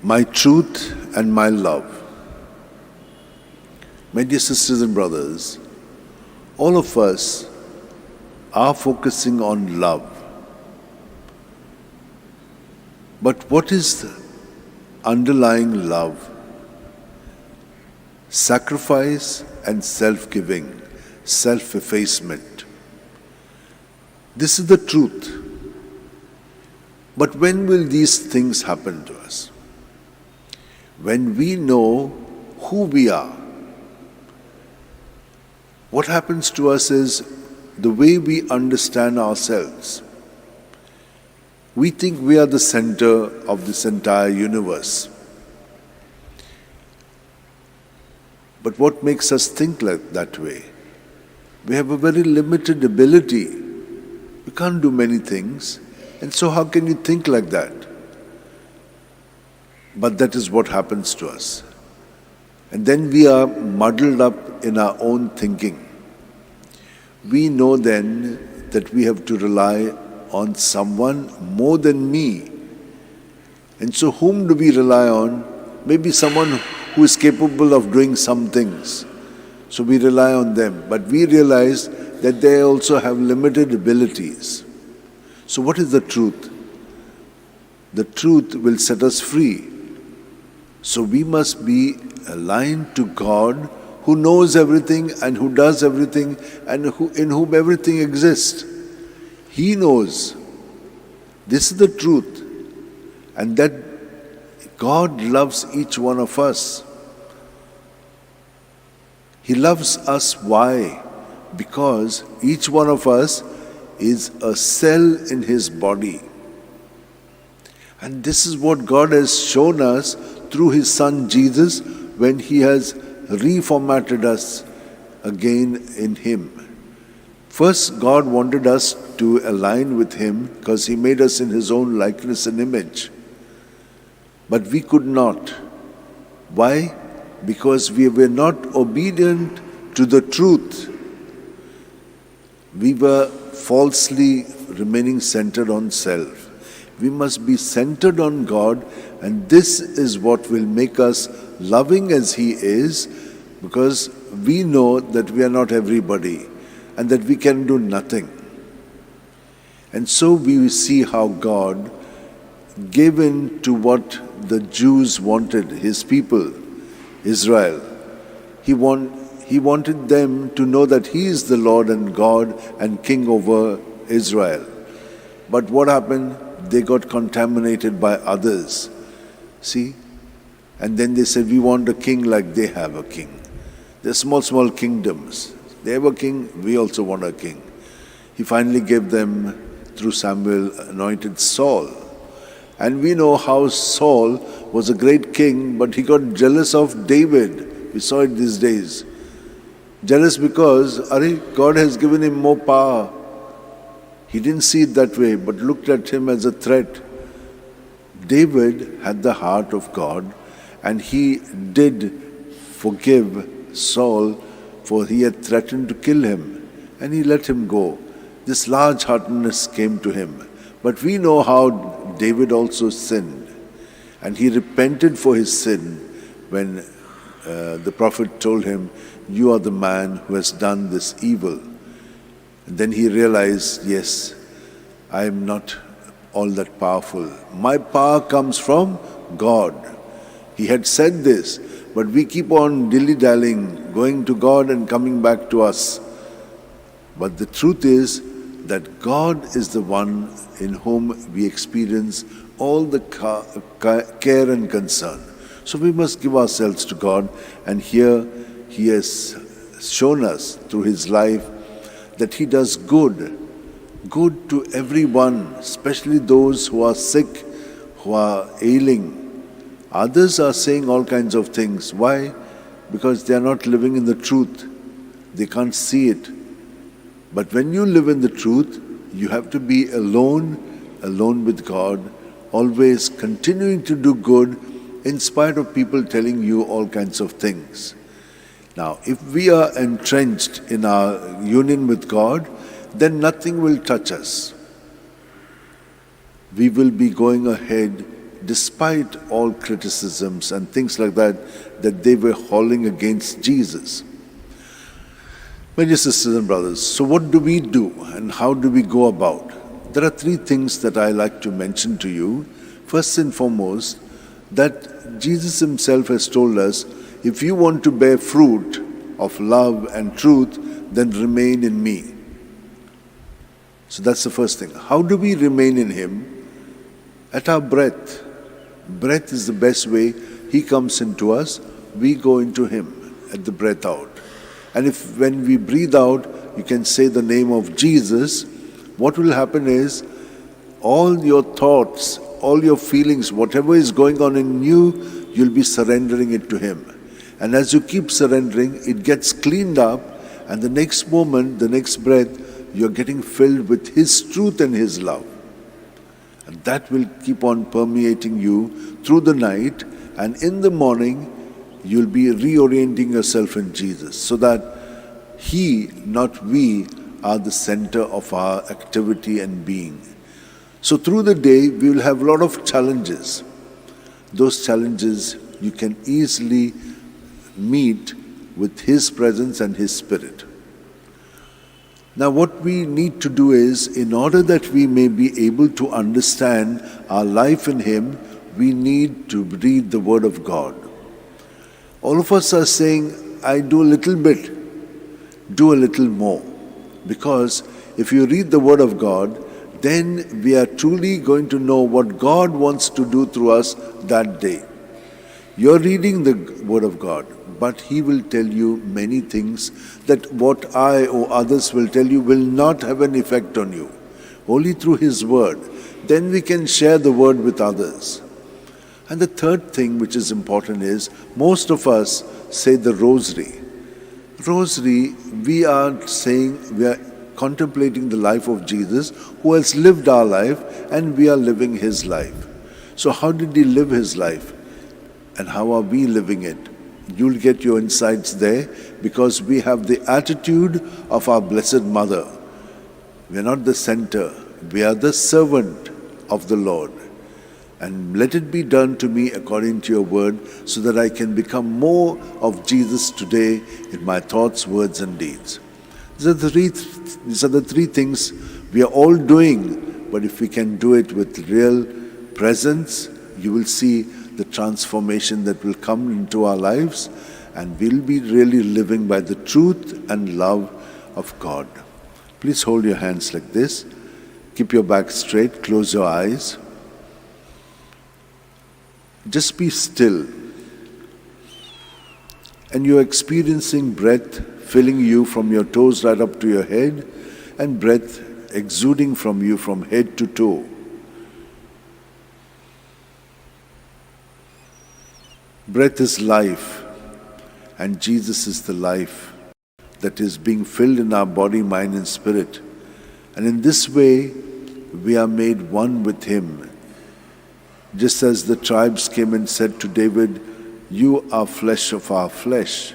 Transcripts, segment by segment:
my truth and my love. My dear sisters and brothers, all of us are focusing on love. But what is the underlying love? Sacrifice and self-giving, self-effacement. This is the truth. But when will these things happen to us? When we know who we are. What happens to us is the way we understand ourselves. We think we are the center of this entire universe. But what makes us think like that way? We have a very limited ability. We can't do many things. And so how can you think like that? But that is what happens to us. And then we are muddled up in our own thinking. We know then that we have to rely on someone more than me. And so whom do we rely on? Maybe someone who is capable of doing some things. So we rely on them. But we realize that they also have limited abilities. So what is the truth? The truth will set us free. So we must be aligned to God, who knows everything and who does everything and in whom everything exists. He knows. This is the truth. And that God loves each one of us. He loves us. Why? Because each one of us is a cell in His body. And this is what God has shown us through His Son Jesus when He has reformatted us again in Him. First, God wanted us to align with Him because He made us in His own likeness and image. But we could not. Why? Because we were not obedient to the truth. We were falsely remaining centered on self. We must be centered on God, and this is what will make us loving as He is, because we know that we are not everybody and that we can do nothing. And so we see how God gave in to what the Jews wanted, His people, Israel. He wanted them to know that He is the Lord and God and King over Israel. But what happened? They got contaminated by others. See? And then they said, we want a king like they have a king. They're small kingdoms. They have a king, we also want a king. He finally gave them, through Samuel, anointed Saul. And we know how Saul was a great king, but he got jealous of David. We saw it these days. Jealous because, God has given him more power. He didn't see it that way, but looked at him as a threat. David had the heart of God, and he did forgive Saul, for he had threatened to kill him, and he let him go. This large-heartedness came to him. But we know how David also sinned, and he repented for his sin when the prophet told him, you are the man who has done this evil. And then he realized, yes, I am not all that powerful. My power comes from God. He had said this, but we keep on dilly-dallying, going to God and coming back to us. But the truth is that God is the one in whom we experience all the care and concern. So we must give ourselves to God, and here He has shown us through His life that He does good to everyone, especially those who are sick, who are ailing. Others are saying all kinds of things. Why? Because they are not living in the truth. They can't see it. But when you live in the truth, you have to be alone with God, always continuing to do good in spite of people telling you all kinds of things. Now, if we are entrenched in our union with God, then nothing will touch us. We will be going ahead despite all criticisms and things like that, that they were hauling against Jesus. My dear sisters and brothers, so what do we do and how do we go about? There are three things that I like to mention to you. First and foremost, that Jesus himself has told us, if you want to bear fruit of love and truth, then remain in me. So that's the first thing. How do we remain in him? At our breath. Breath is the best way. He comes into us, we go into him at the breath out. And if when we breathe out, you can say the name of Jesus, what will happen is all your thoughts, all your feelings, whatever is going on in you, you'll be surrendering it to him. And as you keep surrendering, it gets cleaned up, and the next moment, the next breath, you're getting filled with his truth and his love. And that will keep on permeating you through the night, and in the morning, you'll be reorienting yourself in Jesus, so that he, not we, are the center of our activity and being. So through the day, we will have a lot of challenges. Those challenges you can easily meet with his presence and his spirit. Now what we need to do is, in order that we may be able to understand our life in him, we need to read the Word of God. All of us are saying, I do a little bit, do a little more. Because if you read the Word of God, then we are truly going to know what God wants to do through us that day. You're reading the Word of God, but he will tell you many things that what I or others will tell you will not have an effect on you. Only through his Word. Then we can share the Word with others. And the third thing which is important is, most of us say the rosary. Rosary, we are saying, we are contemplating the life of Jesus, who has lived our life, and we are living his life. So how did he live his life? And how are we living it? You'll get your insights there, because we have the attitude of our Blessed Mother. We are not the center, we are the servant of the Lord. And let it be done to me according to your word, so that I can become more of Jesus today in my thoughts, words, and deeds. These are the three things we are all doing, but if we can do it with real presence, you will see the transformation that will come into our lives, and we'll be really living by the truth and love of God. Please hold your hands like this. Keep your back straight, close your eyes. Just be still. And you're experiencing breath filling you from your toes right up to your head, and breath exuding from you from head to toe. Breath is life, and Jesus is the life that is being filled in our body, mind, and spirit. And in this way, we are made one with him. Just as the tribes came and said to David, "You are flesh of our flesh."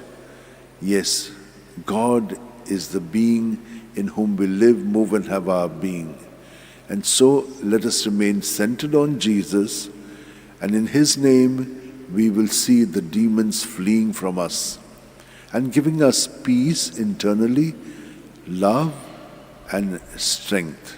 Yes, God is the being in whom we live, move, and have our being. And so let us remain centered on Jesus, and in his name we will see the demons fleeing from us and giving us peace internally, love, and strength.